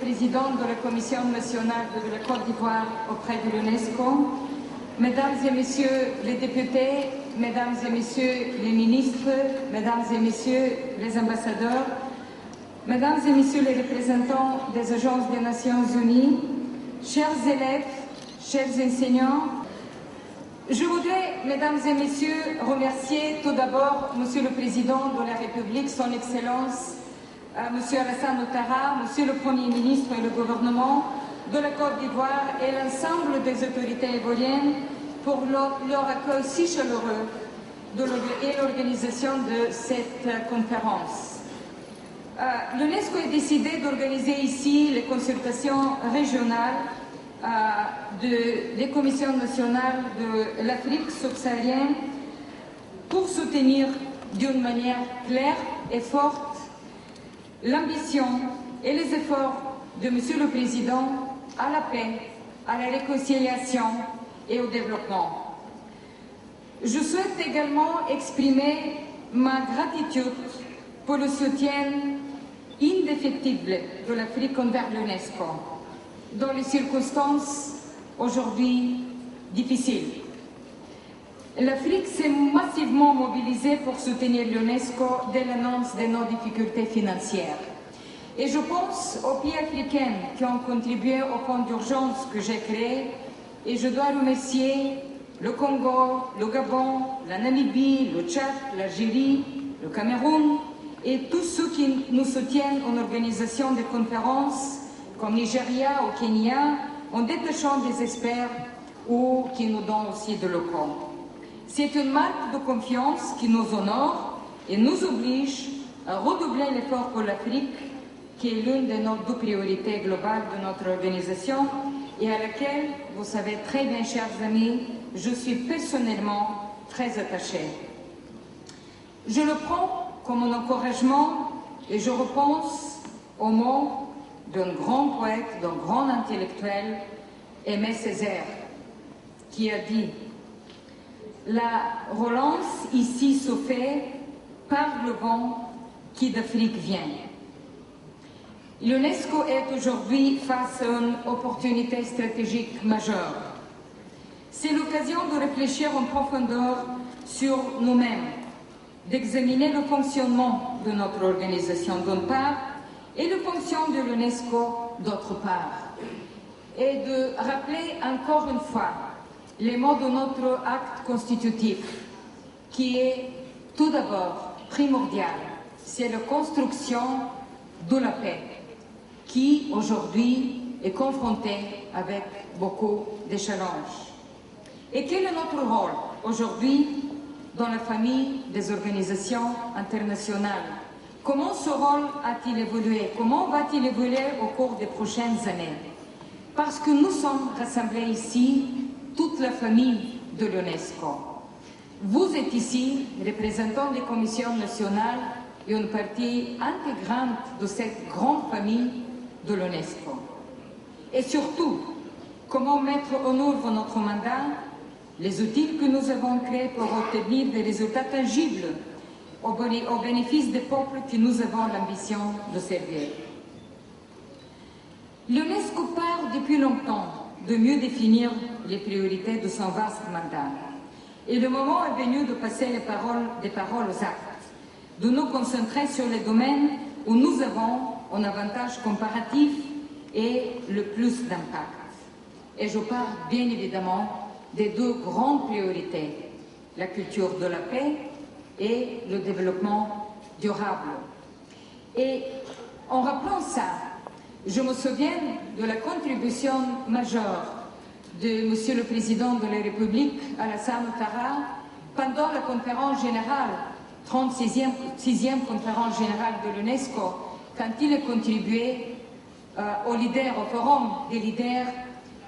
Président de la Commission nationale de la Côte d'Ivoire auprès de l'UNESCO, Mesdames et Messieurs les députés, Mesdames et Messieurs les ministres, Mesdames et Messieurs les ambassadeurs, Mesdames et Messieurs les représentants des agences des Nations Unies, chers élèves, chers enseignants, je voudrais, Mesdames et Messieurs, remercier tout d'abord Monsieur le Président de la République, Son Excellence, Monsieur Alassane Ouattara, Monsieur le Premier ministre et le gouvernement de la Côte d'Ivoire et l'ensemble des autorités ivoiriennes pour leur accueil si chaleureux et l'organisation de cette conférence. L'UNESCO a décidé d'organiser ici les consultations régionales des commissions nationales de l'Afrique subsaharienne pour soutenir d'une manière claire et forte l'ambition et les efforts de Monsieur le Président à la paix, à la réconciliation et au développement. Je souhaite également exprimer ma gratitude pour le soutien indéfectible de l'Afrique envers l'UNESCO dans les circonstances aujourd'hui difficiles. L'Afrique s'est massivement mobilisée pour soutenir l'UNESCO dès l'annonce de nos difficultés financières. Et je pense aux pays africains qui ont contribué au fonds d'urgence que j'ai créé, et je dois remercier le Congo, le Gabon, la Namibie, le Tchad, l'Algérie, le Cameroun et tous ceux qui nous soutiennent en organisation de conférences comme Nigeria ou Kenya, en détachant des experts ou qui nous donnent aussi de locaux. C'est une marque de confiance qui nous honore et nous oblige à redoubler l'effort pour l'Afrique, qui est l'une de nos deux priorités globales de notre organisation et à laquelle, vous savez très bien, chers amis, je suis personnellement très attachée. Je le prends comme un encouragement et je repense aux mots d'un grand poète, d'un grand intellectuel, Aimé Césaire, qui a dit « La relance ici se fait par le vent qui d'Afrique vient ». L'UNESCO est aujourd'hui face à une opportunité stratégique majeure. C'est l'occasion de réfléchir en profondeur sur nous-mêmes, d'examiner le fonctionnement de notre organisation d'une part et le fonctionnement de l'UNESCO d'autre part, et de rappeler encore une fois les mots de notre acte constitutif, qui est tout d'abord primordial, c'est la construction de la paix, qui aujourd'hui est confrontée avec beaucoup de challenges. Et quel est notre rôle aujourd'hui dans la famille des organisations internationales? Comment ce rôle a-t-il évolué? Comment va-t-il évoluer au cours des prochaines années? Parce que nous sommes rassemblés ici, toute la famille de l'UNESCO. Vous êtes ici, représentants des commissions nationales et une partie intégrante de cette grande famille de l'UNESCO. Et surtout, comment mettre en œuvre notre mandat, les outils que nous avons créés pour obtenir des résultats tangibles au bénéfice des peuples que nous avons l'ambition de servir. L'UNESCO part depuis longtemps de mieux définir les priorités de son vaste mandat. Et le moment est venu de passer des paroles aux actes, de nous concentrer sur les domaines où nous avons un avantage comparatif et le plus d'impact. Et je parle bien évidemment des deux grandes priorités, la culture de la paix et le développement durable. Et en rappelant ça, je me souviens de la contribution majeure de Monsieur le Président de la République, Alassane Ouattara, pendant la conférence générale, 36e conférence générale de l'UNESCO, quand il a contribué au forum des leaders,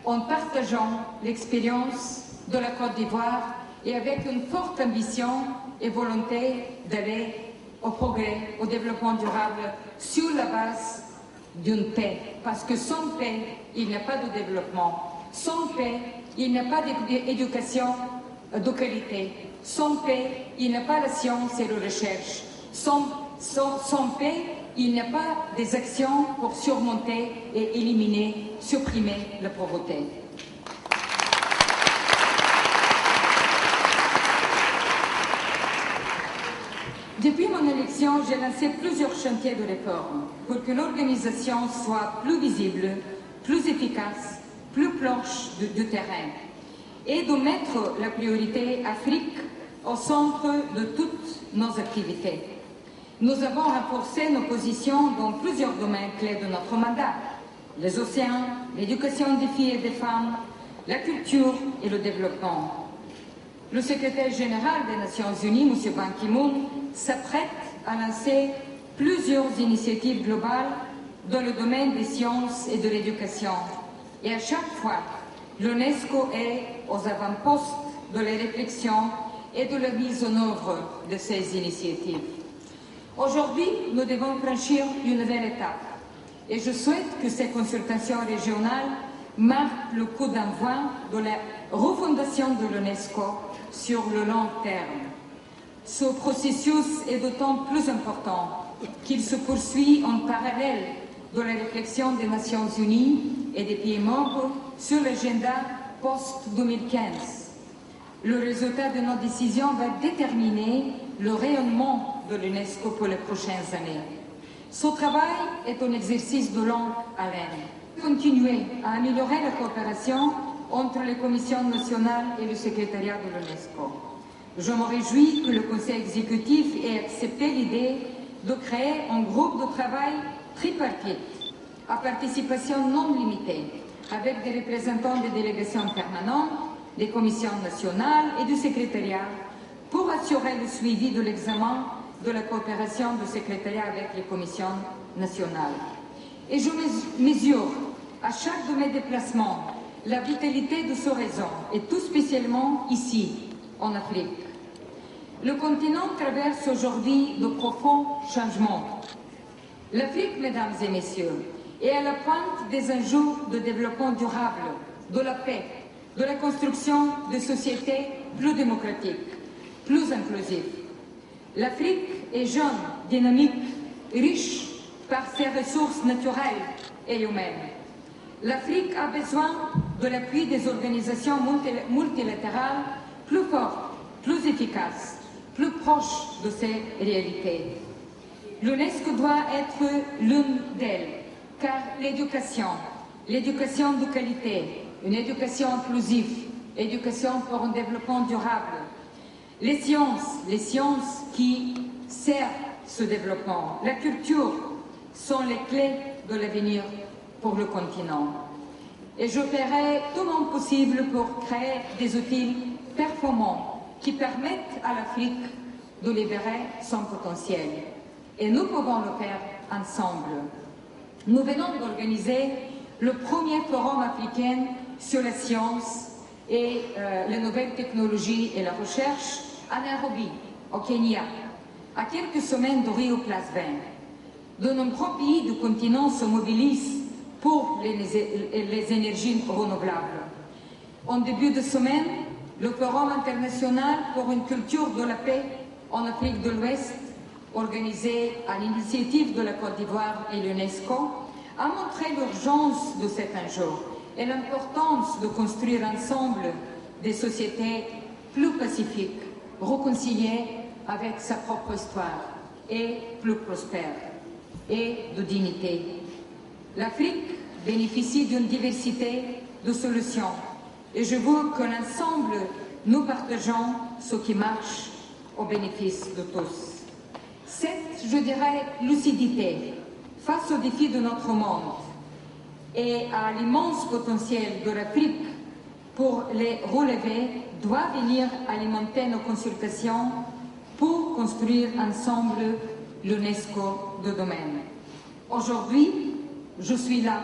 en partageant l'expérience de la Côte d'Ivoire et avec une forte ambition et volonté d'aller au progrès, au développement durable sur la base d'une paix. Parce que sans paix, il n'y a pas de développement. Sans paix, il n'y a pas d'éducation de qualité. Sans paix, il n'y a pas la science et la recherche. Sans paix, il n'y a pas des actions pour surmonter et éliminer, supprimer la pauvreté. Depuis mon élection, j'ai lancé plusieurs chantiers de réforme pour que l'organisation soit plus visible, plus efficace, plus proche du terrain et de mettre la priorité Afrique au centre de toutes nos activités. Nous avons renforcé nos positions dans plusieurs domaines clés de notre mandat: les océans, l'éducation des filles et des femmes, la culture et le développement. Le secrétaire général des Nations Unies, M. Ban Ki-moon, s'apprête à lancer plusieurs initiatives globales dans le domaine des sciences et de l'éducation. Et à chaque fois, l'UNESCO est aux avant-postes de la réflexion et de la mise en œuvre de ces initiatives. Aujourd'hui, nous devons franchir une nouvelle étape et je souhaite que ces consultations régionales marquent le coup d'envoi de la refondation de l'UNESCO sur le long terme. Ce processus est d'autant plus important qu'il se poursuit en parallèle de la réflexion des Nations Unies et des pays membres sur l'agenda post-2015. Le résultat de nos décisions va déterminer le rayonnement de l'UNESCO pour les prochaines années. Ce travail est un exercice de longue haleine. Continuer à améliorer la coopération entre les commissions nationales et le secrétariat de l'UNESCO. Je me réjouis que le Conseil exécutif ait accepté l'idée de créer un groupe de travail tripartite à participation non limitée, avec des représentants des délégations permanentes, des commissions nationales et du secrétariat, pour assurer le suivi de l'examen de la coopération du secrétariat avec les commissions nationales. Et je mesure à chaque de mes déplacements la vitalité de ce réseau, et tout spécialement ici, en Afrique. Le continent traverse aujourd'hui de profonds changements. L'Afrique, mesdames et messieurs, est à la pointe des enjeux de développement durable, de la paix, de la construction de sociétés plus démocratiques, plus inclusives. L'Afrique est jeune, dynamique, riche par ses ressources naturelles et humaines. L'Afrique a besoin de l'appui des organisations multilatérales plus fortes, plus efficaces, plus proches de ces réalités. L'UNESCO doit être l'une d'elles, car l'éducation de qualité, une éducation inclusive, l'éducation pour un développement durable, les sciences qui servent ce développement, la culture sont les clés de l'avenir pour le continent. Et je ferai tout mon possible pour créer des outils performants qui permettent à l'Afrique de libérer son potentiel. Et nous pouvons le faire ensemble. Nous venons d'organiser le premier forum africain sur la science et les nouvelles technologies et la recherche à Nairobi, au Kenya, à quelques semaines de Rio +20. De nombreux pays du continent se mobilisent pour les énergies renouvelables. En début de semaine, le Forum international pour une culture de la paix en Afrique de l'Ouest, organisé à l'initiative de la Côte d'Ivoire et l'UNESCO, a montré l'urgence de cet enjeu et l'importance de construire ensemble des sociétés plus pacifiques, réconciliées avec sa propre histoire et plus prospères et de dignité. L'Afrique bénéficie d'une diversité de solutions et je veux que l'ensemble nous partageons ce qui marche au bénéfice de tous. Cette, je dirais, lucidité face aux défis de notre monde et à l'immense potentiel de l'Afrique pour les relever doit venir alimenter nos consultations pour construire ensemble l'UNESCO de domaine. Aujourd'hui, je suis là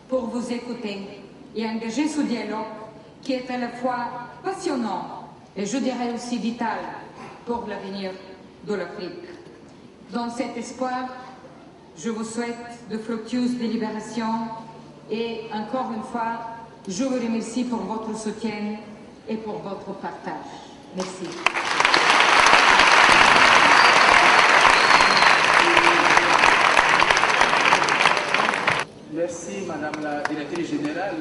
pour vous écouter et engager ce dialogue qui est à la fois passionnant et je dirais aussi vital pour l'avenir de l'Afrique. Dans cet espoir, je vous souhaite de fructueuses délibérations et encore une fois, je vous remercie pour votre soutien et pour votre partage. Merci. aussi Madame la Directrice Générale.